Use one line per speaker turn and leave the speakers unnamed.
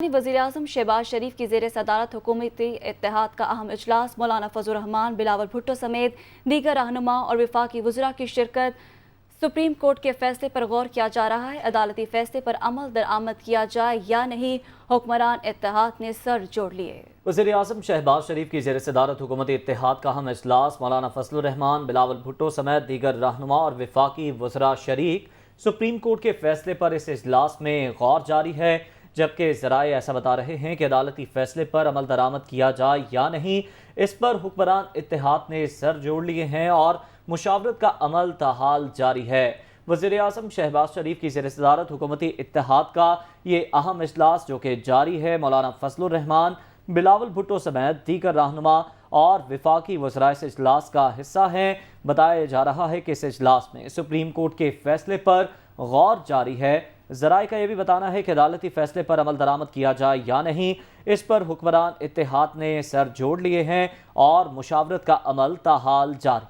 वज़ीर-ए-आज़म शहबाज शरीफ की ज़ेर सदारत हुकूमती इत्तेहाद का अहम इजलास मौलाना फजल रहमान, बिलावल भुट्टो समेत दीगर रहनुमा और वफाकी वज़रा की शिरकत। सुप्रीम कोर्ट के फैसले पर गौर किया जा रहा है। अदालती फैसले पर अमल दरामद किया जाए या नहीं, हुक्मरान इत्तेहाद ने सर जोड़ लिए।
वज़ीर-ए-आज़म शहबाज शरीफ की ज़ेर सदारत हुकूमती इत्तेहाद का अहम इजलास मौलाना फजल रहमान, बिलावल भुट्टो समेत दीगर रहनुमा और वफाकी वज़रा शरीक। सुप्रीम कोर्ट के फैसले पर इस इजलास में गौर जारी है, जबकि ज़राए ऐसा बता रहे हैं कि अदालती फैसले पर अमल दरामद किया जाए या नहीं, इस पर हुक्मरान इत्तेहाद ने सर जोड़ लिए हैं और मुशावरत का अमल ताहाल जारी है। वज़ीर-ए-आज़म शहबाज शरीफ की ज़ेर सदारत हुकूमती इत्तेहाद का ये अहम इजलास जो कि जारी है, मौलाना फजल रहमान, बिलावल भुट्टो समेत दीगर रहनुमा और वफाकी वज़रा इस इजलास का हिस्सा हैं। बताया जा रहा है कि इस इजलास में सुप्रीम कोर्ट के फैसले पर गौर जारी है। ज़राए का यह भी बताना है कि अदालती फैसले पर अमल दरामद किया जाए या नहीं, इस पर हुक्मरान इत्तेहाद ने सर जोड़ लिए हैं और मुशावरत का अमल ताहाल जारी।